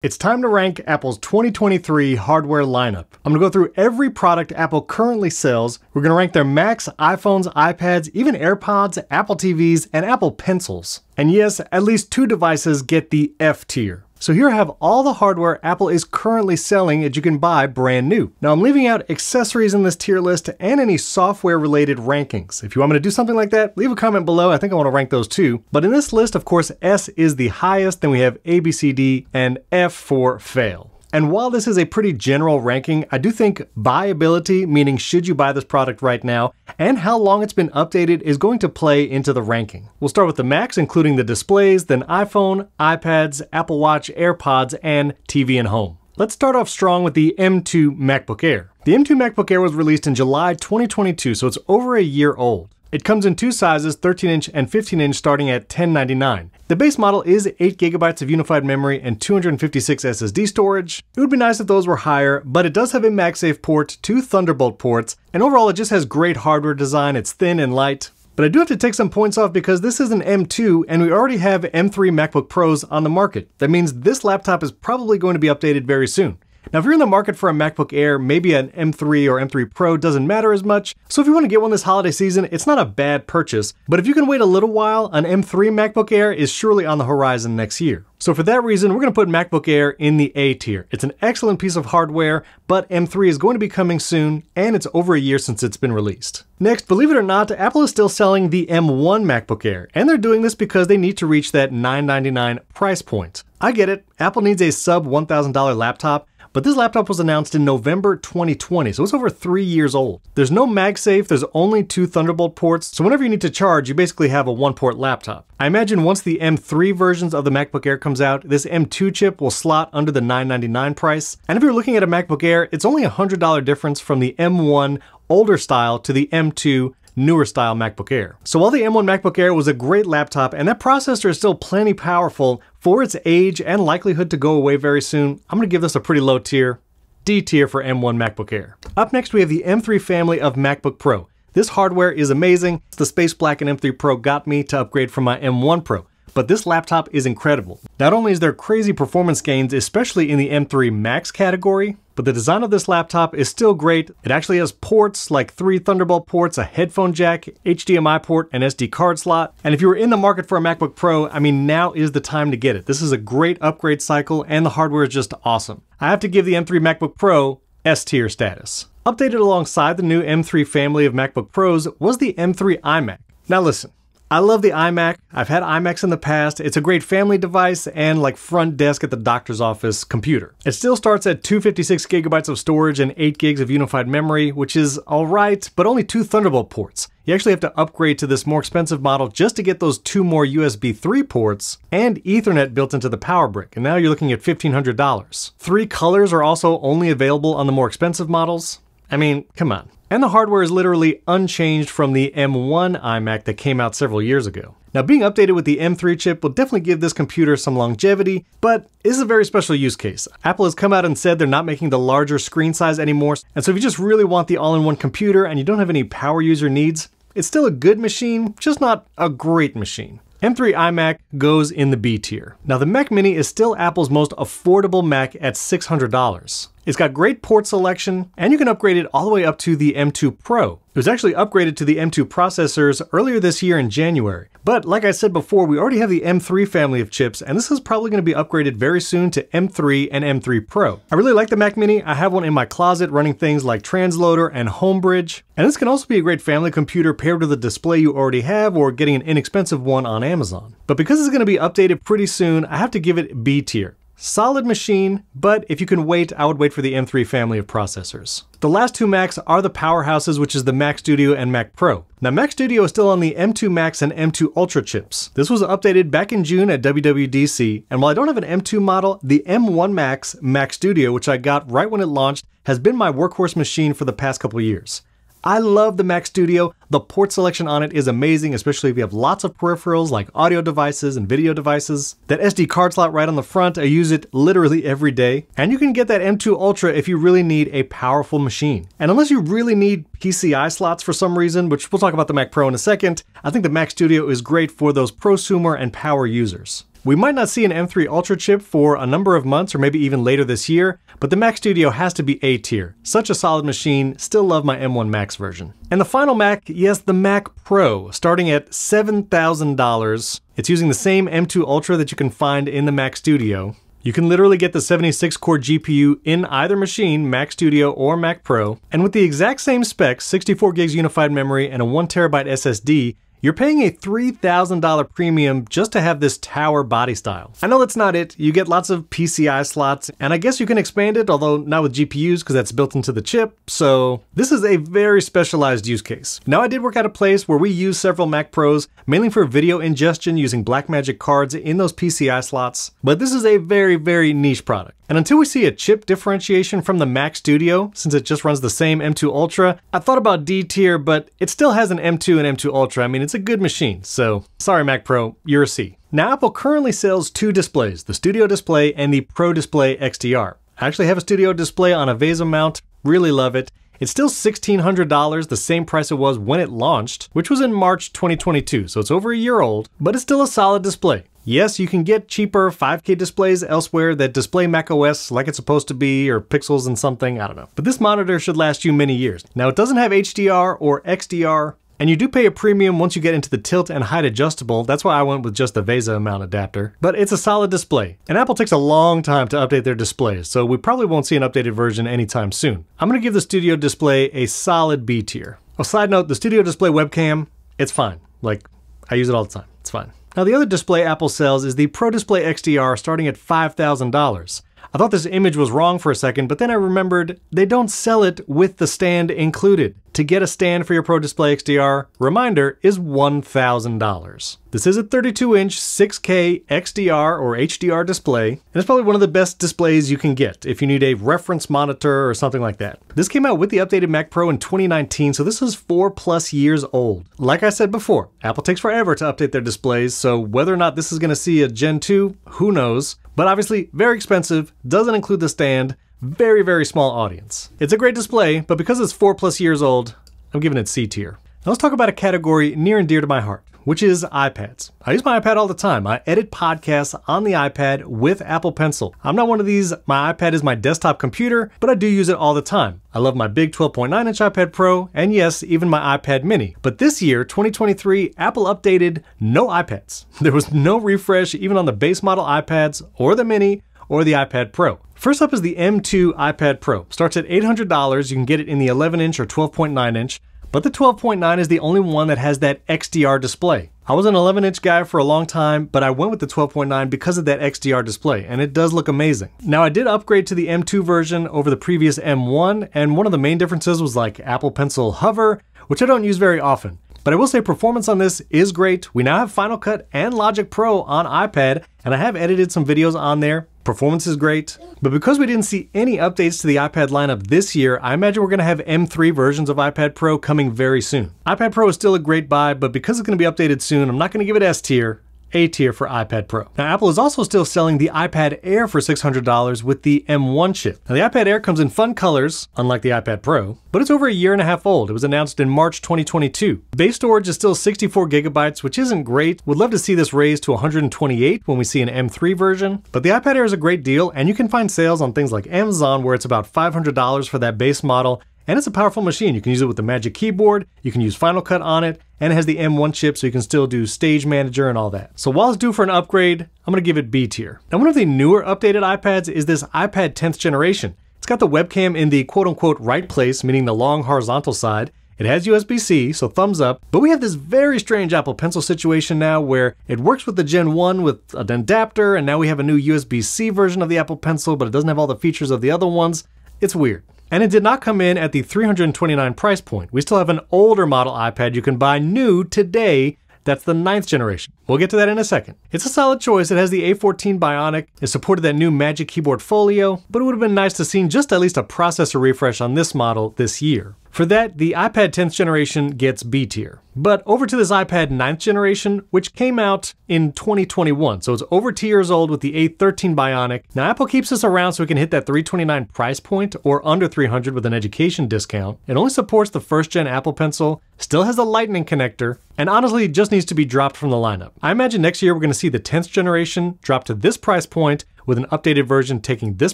It's time to rank Apple's 2023 hardware lineup. I'm gonna go through every product Apple currently sells. We're gonna rank their Macs, iPhones, iPads, even AirPods, Apple TVs, and Apple Pencils. And yes, at least 2 devices get the F tier. So here I have all the hardware Apple is currently selling that you can buy brand new. Now I'm leaving out accessories in this tier list and any software related rankings. If you want me to do something like that, leave a comment below. I think I want to rank those too. But in this list, of course, S is the highest, then we have A, B, C, D, and F for fail. And while this is a pretty general ranking, I do think buyability, meaning should you buy this product right now, and how long it's been updated is going to play into the ranking. We'll start with the Macs, including the displays, then iPhone, iPads, Apple Watch, AirPods, and TV and Home. Let's start off strong with the M2 MacBook Air. The M2 MacBook Air was released in July 2022, so it's over a year old. It comes in 2 sizes, 13-inch and 15-inch, starting at $1099. The base model is 8GB of unified memory and 256 SSD storage. It would be nice if those were higher, but it does have a MagSafe port, 2 Thunderbolt ports, and overall it just has great hardware design. It's thin and light. But I do have to take some points off because this is an M2 and we already have M3 MacBook Pros on the market. That means this laptop is probably going to be updated very soon. Now, if you're in the market for a MacBook Air, maybe an M3 or M3 Pro doesn't matter as much. So if you want to get one this holiday season, it's not a bad purchase. But if you can wait a little while, an M3 MacBook Air is surely on the horizon next year. So for that reason, we're going to put MacBook Air in the A tier. It's an excellent piece of hardware, but M3 is going to be coming soon, and it's over a year since it's been released. Next, believe it or not, Apple is still selling the M1 MacBook Air, and they're doing this because they need to reach that $999 price point. I get it, Apple needs a sub $1,000 laptop, but this laptop was announced in November 2020, so it's over 3 years old. There's no MagSafe, there's only 2 Thunderbolt ports, so whenever you need to charge, you basically have a 1-port laptop. I imagine once the M3 versions of the MacBook Air comes out, this M2 chip will slot under the $999 price. And if you're looking at a MacBook Air, it's only a $100 difference from the M1 older style to the M2 newer style MacBook Air. So while the M1 MacBook Air was a great laptop and that processor is still plenty powerful for its age and likelihood to go away very soon, I'm gonna give this a pretty low tier, D tier for M1 MacBook Air. Up next we have the M3 family of MacBook Pro. This hardware is amazing. The Space Black and M3 Pro got me to upgrade from my M1 Pro. But this laptop is incredible. Not only is there crazy performance gains, especially in the M3 Max category, but the design of this laptop is still great. It actually has ports like 3 Thunderbolt ports, a headphone jack, HDMI port, an SD card slot. And if you were in the market for a MacBook Pro, I mean, now is the time to get it. This is a great upgrade cycle and the hardware is just awesome. I have to give the M3 MacBook Pro S tier status. Updated alongside the new M3 family of MacBook Pros was the M3 iMac. Now listen, I love the iMac. I've had iMacs in the past. It's a great family device and like front desk at the doctor's office computer. It still starts at 256GB of storage and 8GB of unified memory, which is alright, but only 2 Thunderbolt ports. You actually have to upgrade to this more expensive model just to get those 2 more USB 3 ports and Ethernet built into the power brick, and now you're looking at $1,500. 3 colors are also only available on the more expensive models. I mean, come on. And the hardware is literally unchanged from the M1 iMac that came out several years ago. Now, being updated with the M3 chip will definitely give this computer some longevity, but this is a very special use case. Apple has come out and said they're not making the larger screen size anymore, and so if you just really want the all-in-one computer and you don't have any power user needs, it's still a good machine, just not a great machine. M3 iMac goes in the B tier. Now the Mac Mini is still Apple's most affordable Mac at $600. It's got great port selection, and you can upgrade it all the way up to the M2 Pro. It was actually upgraded to the M2 processors earlier this year in January. But like I said before, we already have the M3 family of chips, and this is probably going to be upgraded very soon to M3 and M3 Pro. I really like the Mac Mini. I have one in my closet running things like Transloader and Homebridge. And this can also be a great family computer paired with a display you already have or getting an inexpensive one on Amazon. But because it's going to be updated pretty soon, I have to give it B tier. Solid machine, but if you can wait, I would wait for the M3 family of processors. The last 2 Macs are the powerhouses, which is the Mac Studio and Mac Pro. Now, Mac Studio is still on the M2 Max and M2 Ultra chips. This was updated back in June at WWDC, and while I don't have an M2 model, the M1 Max Mac Studio, which I got right when it launched, has been my workhorse machine for the past couple years. I love the Mac Studio. The port selection on it is amazing, especially if you have lots of peripherals like audio devices and video devices. That SD card slot right on the front, I use it literally every day. And you can get that M2 Ultra if you really need a powerful machine. And unless you really need PCI slots for some reason, which we'll talk about the Mac Pro in a second, I think the Mac Studio is great for those prosumer and power users. We might not see an M3 Ultra chip for a number of months or maybe even later this year, but the Mac Studio has to be A tier. Such a solid machine, still love my M1 Max version. And the final Mac, yes, the Mac Pro, starting at $7,000. It's using the same M2 Ultra that you can find in the Mac Studio. You can literally get the 76-core GPU in either machine, Mac Studio or Mac Pro, and with the exact same specs, 64 gigs unified memory and a 1TB SSD, you're paying a $3,000 premium just to have this tower body style. I know that's not it. You get lots of PCI slots, and I guess you can expand it, although not with GPUs because that's built into the chip, so this is a very specialized use case. Now, I did work at a place where we use several Mac Pros, mainly for video ingestion using Blackmagic cards in those PCI slots, but this is a very, very niche product. And until we see a chip differentiation from the Mac Studio, since it just runs the same M2 Ultra, I thought about D tier, but it still has an M2 and M2 Ultra. I mean, it's a good machine, so sorry Mac Pro, you're a C. Now, Apple currently sells two displays, the Studio Display and the Pro Display XDR. I actually have a Studio Display on a VESA mount, really love it. It's still $1,600, the same price it was when it launched, which was in March 2022, so it's over a year old, but it's still a solid display. Yes, you can get cheaper 5K displays elsewhere that display macOS like it's supposed to be, or pixels and something, I don't know. But this monitor should last you many years. Now, it doesn't have HDR or XDR, and you do pay a premium once you get into the tilt and height adjustable. That's why I went with just the VESA mount adapter. But it's a solid display. And Apple takes a long time to update their displays, so we probably won't see an updated version anytime soon. I'm gonna give the Studio Display a solid B tier. Oh, side note, the Studio Display webcam, it's fine. Like, I use it all the time, it's fine. Now, the other display Apple sells is the Pro Display XDR starting at $5,000. I thought this image was wrong for a second, but then I remembered they don't sell it with the stand included. To get a stand for your Pro Display XDR, reminder, is $1,000. This is a 32-inch 6K XDR or HDR display, and it's probably one of the best displays you can get if you need a reference monitor or something like that. This came out with the updated Mac Pro in 2019, so this is 4+ years old. Like I said before, Apple takes forever to update their displays, so whether or not this is going to see a Gen 2, who knows? But obviously, very expensive, doesn't include the stand, very, very small audience. It's a great display, but because it's 4+ years old, I'm giving it C tier. Now let's talk about a category near and dear to my heart, which is iPads. I use my iPad all the time. I edit podcasts on the iPad with Apple Pencil. I'm not one of these, my iPad is my desktop computer, but I do use it all the time. I love my big 12.9-inch iPad Pro, and yes, even my iPad mini. But this year, 2023, Apple updated no iPads. There was no refresh even on the base model iPads, or the mini, or the iPad Pro. First up is the M2 iPad Pro. Starts at $800, you can get it in the 11-inch or 12.9-inch, but the 12.9 is the only one that has that XDR display. I was an 11-inch guy for a long time, but I went with the 12.9 because of that XDR display, and it does look amazing. Now, I did upgrade to the M2 version over the previous M1, and one of the main differences was like Apple Pencil Hover, which I don't use very often. But I will say performance on this is great. We now have Final Cut and Logic Pro on iPad, and I have edited some videos on there. Performance is great. But because we didn't see any updates to the iPad lineup this year, I imagine we're going to have M3 versions of iPad Pro coming very soon. iPad Pro is still a great buy, but because it's going to be updated soon, I'm not going to give it S tier. A tier for iPad Pro. Now, Apple is also still selling the iPad Air for $600 with the M1 chip. Now, the iPad Air comes in fun colors, unlike the iPad Pro, but it's over a year and a half old. It was announced in March 2022. Base storage is still 64 gigabytes, which isn't great. Would love to see this raised to 128 when we see an M3 version, but the iPad Air is a great deal, and you can find sales on things like Amazon where it's about $500 for that base model. And it's a powerful machine. You can use it with the Magic Keyboard, you can use Final Cut on it, and it has the M1 chip so you can still do Stage Manager and all that. So while it's due for an upgrade, I'm gonna give it B tier. Now, one of the newer updated iPads is this iPad 10th generation. It's got the webcam in the quote-unquote right place, meaning the long horizontal side. It has USB-C, so thumbs up, but we have this very strange Apple Pencil situation now where it works with the Gen 1 with an adapter, and now we have a new USB-C version of the Apple Pencil, but it doesn't have all the features of the other ones. It's weird. And it did not come in at the $329 price point. We still have an older model iPad you can buy new today. That's the 9th generation. We'll get to that in a second. It's a solid choice. It has the A14 Bionic. It supported that new Magic Keyboard Folio, but it would have been nice to see just at least a processor refresh on this model this year. For that, the iPad 10th generation gets B tier. But over to this iPad 9th generation, which came out in 2021, so it's over 2 years old with the A13 Bionic. Now Apple keeps this around so we can hit that $329 price point or under $300 with an education discount. It only supports the first gen Apple Pencil, still has a lightning connector, and honestly it just needs to be dropped from the lineup. I imagine next year we're going to see the 10th generation drop to this price point with an updated version taking this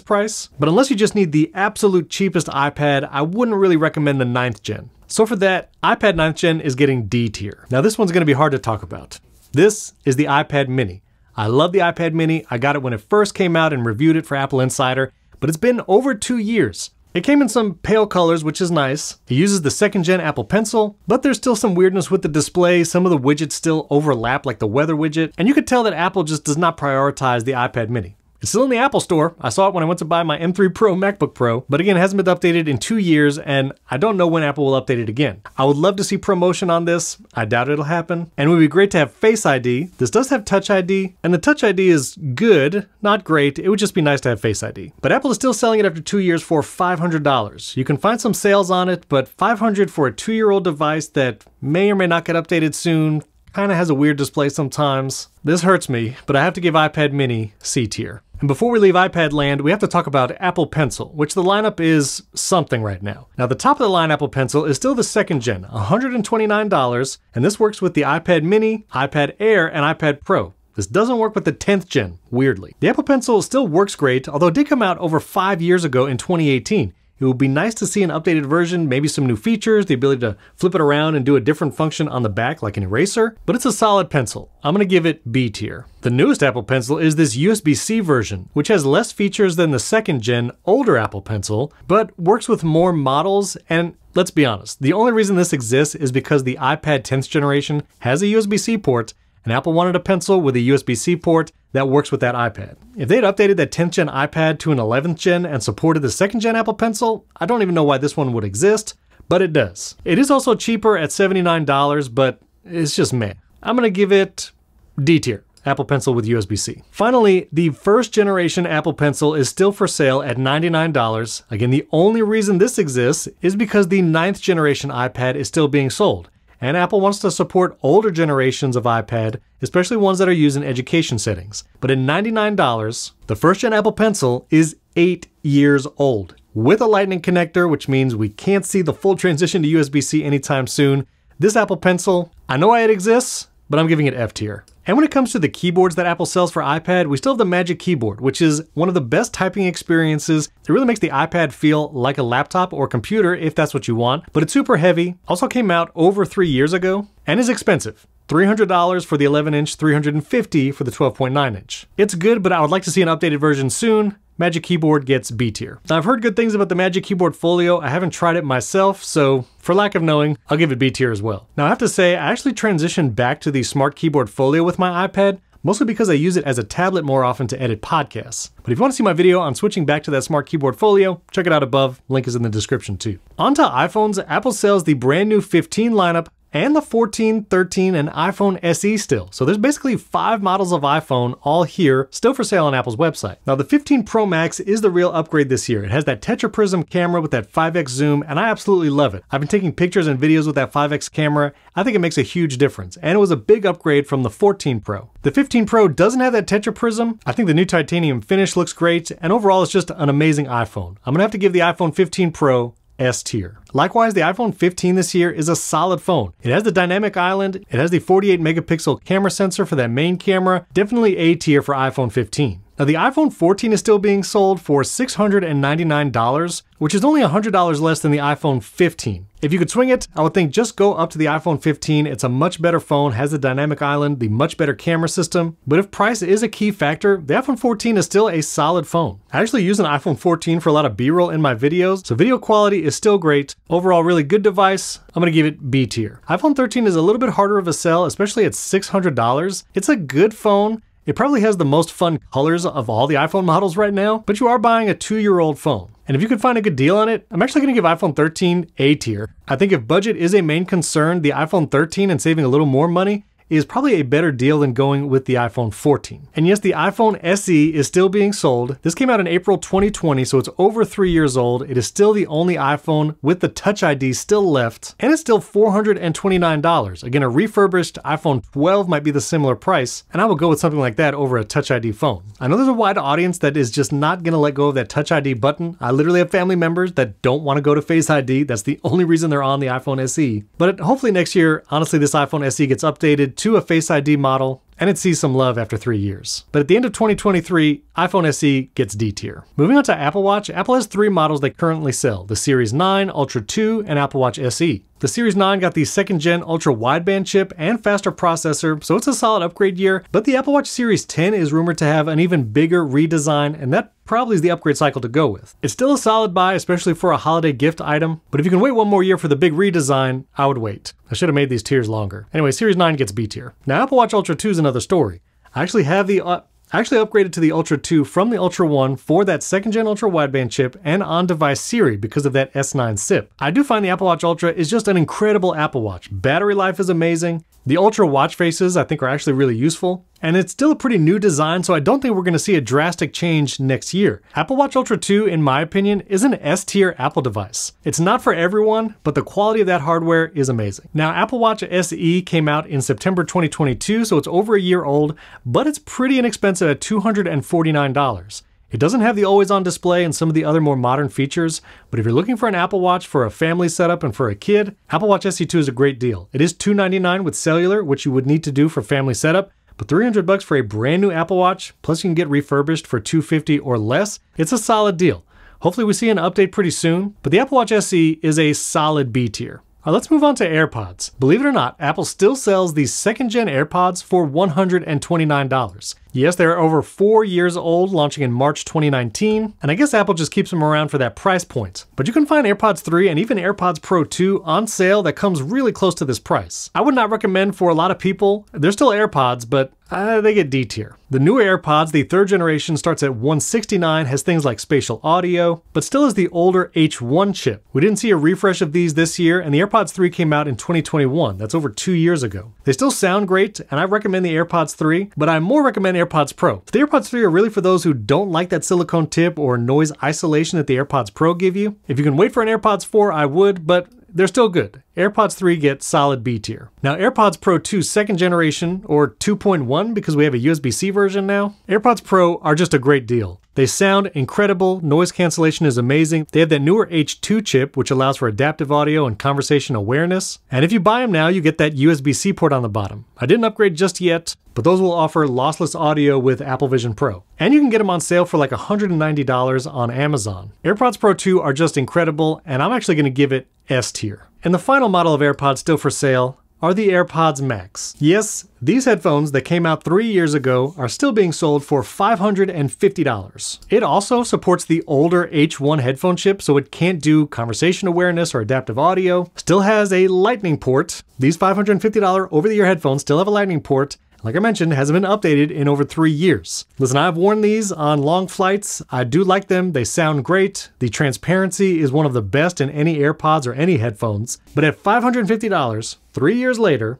price. But unless you just need the absolute cheapest iPad, I wouldn't really recommend the 9th gen. So for that, iPad 9th gen is getting D tier. Now this one's going to be hard to talk about. This is the iPad mini. I love the iPad mini. I got it when it first came out and reviewed it for Apple Insider, but it's been over 2 years. It came in some pale colors, which is nice. It uses the 2nd gen Apple Pencil, but there's still some weirdness with the display. Some of the widgets still overlap, like the weather widget, and you could tell that Apple just does not prioritize the iPad mini. It's still in the Apple Store. I saw it when I went to buy my M3 MacBook Pro, but again, it hasn't been updated in 2 years, and I don't know when Apple will update it again. I would love to see promotion on this. I doubt it'll happen. And it would be great to have Face ID. This does have Touch ID, and the Touch ID is good, not great. It would just be nice to have Face ID. But Apple is still selling it after 2 years for $500. You can find some sales on it, but $500 for a 2-year-old device that may or may not get updated soon, kind of has a weird display sometimes. This hurts me, but I have to give iPad mini C tier. And before we leave iPad land, we have to talk about Apple Pencil, which the lineup is something right now. Now, the top of the line Apple Pencil is still the 2nd gen, $129, and this works with the iPad mini, iPad Air, and iPad Pro. This doesn't work with the 10th gen, weirdly. The Apple Pencil still works great, although it did come out over 5 years ago in 2018. It would be nice to see an updated version, maybe some new features, the ability to flip it around and do a different function on the back like an eraser, but it's a solid pencil. I'm gonna give it B tier. The newest Apple Pencil is this USB-C version, which has less features than the 2nd gen older Apple Pencil, but works with more models. And let's be honest, the only reason this exists is because the iPad 10th generation has a USB-C port, and Apple wanted a pencil with a USB-C port that works with that iPad. If they'd updated that 10th gen iPad to an 11th gen and supported the 2nd gen Apple Pencil, I don't even know why this one would exist, but it does. It is also cheaper at $79, but it's just meh. I'm gonna give it D tier. Apple Pencil with USB-C. Finally, the 1st generation Apple Pencil is still for sale at $99. Again, the only reason this exists is because the 9th generation iPad is still being sold. And Apple wants to support older generations of iPad, especially ones that are used in education settings. But at $99, the 1st gen Apple Pencil is 8 years old, with a lightning connector, which means we can't see the full transition to USB-C anytime soon. This Apple Pencil, I know why it exists, but I'm giving it F tier. And when it comes to the keyboards that Apple sells for iPad, we still have the Magic Keyboard, which is one of the best typing experiences. It really makes the iPad feel like a laptop or computer if that's what you want, but it's super heavy. Also came out over 3 years ago and is expensive. $300 for the 11-inch, $350 for the 12.9-inch. It's good, but I would like to see an updated version soon. Magic Keyboard gets B tier. Now, I've heard good things about the Magic Keyboard Folio. I haven't tried it myself, so for lack of knowing, I'll give it B tier as well. Now, I have to say, I actually transitioned back to the Smart Keyboard Folio with my iPad, mostly because I use it as a tablet more often to edit podcasts. But if you want to see my video on switching back to that Smart Keyboard Folio, check it out above. Link is in the description too. On to iPhones, Apple sells the brand new 15 lineup and the 14, 13, and iPhone SE still. So there's basically 5 models of iPhone all here, still for sale on Apple's website. Now the 15 Pro Max is the real upgrade this year. It has that tetraprism camera with that 5x zoom, and I absolutely love it. I've been taking pictures and videos with that 5x camera. I think it makes a huge difference, and it was a big upgrade from the 14 Pro. The 15 Pro doesn't have that tetraprism. I think the new titanium finish looks great, and overall it's just an amazing iPhone. I'm gonna have to give the iPhone 15 Pro S tier. Likewise, the iPhone 15 this year is a solid phone. It has the dynamic island, it has the 48 megapixel camera sensor for that main camera, definitely A tier for iPhone 15. Now the iPhone 14 is still being sold for $699, which is only $100 less than the iPhone 15. If you could swing it, I would think just go up to the iPhone 15. It's a much better phone, has the dynamic island, the much better camera system. But if price is a key factor, the iPhone 14 is still a solid phone. I actually use an iPhone 14 for a lot of B-roll in my videos, so video quality is still great. Overall, really good device. I'm gonna give it B tier. iPhone 13 is a little bit harder of a sell, especially at $600. It's a good phone. It probably has the most fun colors of all the iPhone models right now, but you are buying a 2-year-old phone. And if you can find a good deal on it, I'm actually gonna give iPhone 13 A tier. I think if budget is a main concern, the iPhone 13 and saving a little more money is probably a better deal than going with the iPhone 14. And yes, the iPhone SE is still being sold. This came out in April 2020, so it's over 3 years old. It is still the only iPhone with the Touch ID still left, and it's still $429. Again, a refurbished iPhone 12 might be the similar price, and I would go with something like that over a Touch ID phone. I know there's a wide audience that is just not gonna let go of that Touch ID button. I literally have family members that don't want to go to Face ID. That's the only reason they're on the iPhone SE. But hopefully next year, honestly, this iPhone SE gets updated to a Face ID model, and it sees some love after 3 years. But at the end of 2023, iPhone SE gets D tier. Moving on to Apple Watch, Apple has 3 models they currently sell: the Series 9, Ultra 2, and Apple Watch SE. The Series 9 got the 2nd gen ultra wideband chip and faster processor, so it's a solid upgrade year, but the Apple Watch Series 10 is rumored to have an even bigger redesign, and that probably is the upgrade cycle to go with. It's still a solid buy, especially for a holiday gift item, but if you can wait 1 more year for the big redesign, I would wait. I should have made these tiers longer. Anyway, Series 9 gets B tier. Now, Apple Watch Ultra 2 is another story. I actually have I actually upgraded to the Ultra 2 from the Ultra 1 for that 2nd gen ultra wideband chip and on-device Siri because of that S9 SIP. I do find the Apple Watch Ultra is just an incredible Apple Watch. Battery life is amazing. The Ultra watch faces I think are actually really useful. And it's still a pretty new design, so I don't think we're going to see a drastic change next year. Apple Watch Ultra 2, in my opinion, is an S-tier Apple device. It's not for everyone, but the quality of that hardware is amazing. Now, Apple Watch SE came out in September 2022, so it's over a year old, but it's pretty inexpensive at $249. It doesn't have the always-on display and some of the other more modern features, but if you're looking for an Apple Watch for a family setup and for a kid, Apple Watch SE2 is a great deal. It is $299 with cellular, which you would need to do for family setup, but $300 for a brand new Apple Watch, plus you can get refurbished for $250 or less, it's a solid deal. Hopefully we see an update pretty soon, but the Apple Watch SE is a solid B tier. All right, let's move on to AirPods. Believe it or not, Apple still sells these 2nd gen AirPods for $129. Yes, they're over 4 years old, launching in March 2019, and I guess Apple just keeps them around for that price point. But you can find AirPods 3 and even AirPods Pro 2 on sale that comes really close to this price. I would not recommend for a lot of people. They're still AirPods, but they get D tier. The newer AirPods, the 3rd generation, starts at $169, has things like spatial audio, but still has the older H1 chip. We didn't see a refresh of these this year, and the AirPods 3 came out in 2021. That's over 2 years ago. They still sound great, and I recommend the AirPods 3, but I more recommend AirPods Pro. The AirPods 3 are really for those who don't like that silicone tip or noise isolation that the AirPods Pro give you. If you can wait for an AirPods 4, I would, but they're still good. AirPods 3 get solid B tier. Now, AirPods Pro 2 2nd generation, or 2.1 because we have a USB-C version now, AirPods Pro are just a great deal. They sound incredible, noise cancellation is amazing. They have that newer H2 chip, which allows for adaptive audio and conversation awareness. And if you buy them now, you get that USB-C port on the bottom. I didn't upgrade just yet, but those will offer lossless audio with Apple Vision Pro. And you can get them on sale for like $190 on Amazon. AirPods Pro 2 are just incredible, and I'm actually gonna give it S tier. And the final model of AirPods still for sale are the AirPods Max. Yes, these headphones that came out 3 years ago are still being sold for $550. It also supports the older H1 headphone chip, so it can't do conversation awareness or adaptive audio. Still has a lightning port. These $550 over-the-ear headphones still have a lightning port. Like I mentioned, hasn't been updated in over 3 years. Listen, I've worn these on long flights. I do like them. They sound great. The transparency is one of the best in any AirPods or any headphones. But at $550, 3 years later,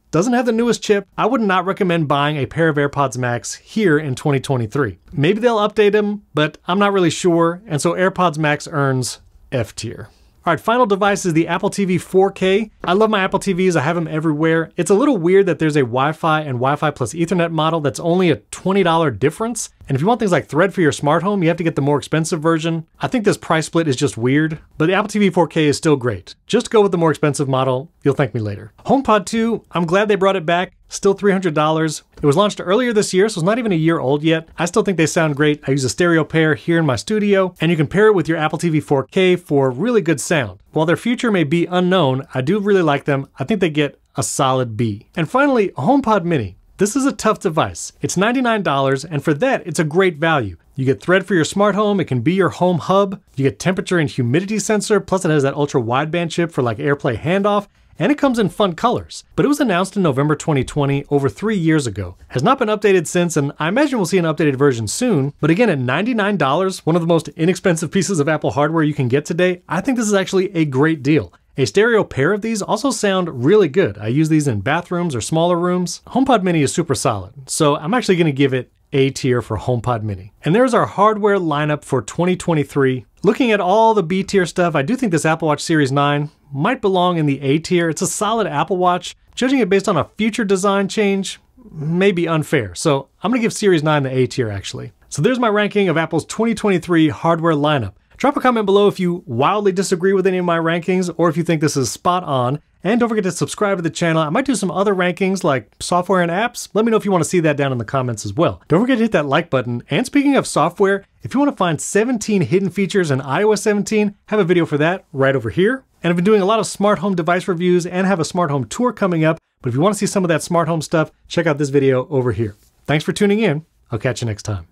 doesn't have the newest chip, I would not recommend buying a pair of AirPods Max here in 2023. Maybe they'll update them, but I'm not really sure. And so AirPods Max earns F tier. All right, final device is the Apple TV 4K. I love my Apple TVs, I have them everywhere. It's a little weird that there's a Wi-Fi and Wi-Fi plus Ethernet model that's only a $20 difference. And if you want things like Thread for your smart home, you have to get the more expensive version. I think this price split is just weird, but the Apple TV 4K is still great. Just go with the more expensive model, you'll thank me later. HomePod 2, I'm glad they brought it back. Still $300. It was launched earlier this year, so it's not even a year old yet. I still think they sound great. I use a stereo pair here in my studio, and you can pair it with your Apple TV 4K for really good sound. While their future may be unknown, I do really like them. I think they get a solid B. And finally, HomePod Mini. This is a tough device. It's $99, and for that, it's a great value. You get Thread for your smart home, it can be your home hub, you get temperature and humidity sensor, plus it has that ultra wideband chip for like AirPlay handoff, and it comes in fun colors. But it was announced in November 2020, over 3 years ago. Has not been updated since, and I imagine we'll see an updated version soon. But again, at $99, one of the most inexpensive pieces of Apple hardware you can get today, I think this is actually a great deal. A stereo pair of these also sound really good. I use these in bathrooms or smaller rooms. HomePod Mini is super solid, so I'm actually going to give it A tier for HomePod Mini. And there's our hardware lineup for 2023. Looking at all the B tier stuff, I do think this Apple Watch Series 9 might belong in the A tier. It's a solid Apple Watch. Judging it based on a future design change may be unfair, so I'm gonna give Series 9 the A tier actually. So there's my ranking of Apple's 2023 hardware lineup. Drop a comment below if you wildly disagree with any of my rankings or if you think this is spot on. And don't forget to subscribe to the channel. I might do some other rankings like software and apps. Let me know if you want to see that down in the comments as well. Don't forget to hit that like button. And speaking of software, if you want to find 17 hidden features in iOS 17, I have a video for that right over here. And I've been doing a lot of smart home device reviews and have a smart home tour coming up. But if you want to see some of that smart home stuff, check out this video over here. Thanks for tuning in. I'll catch you next time.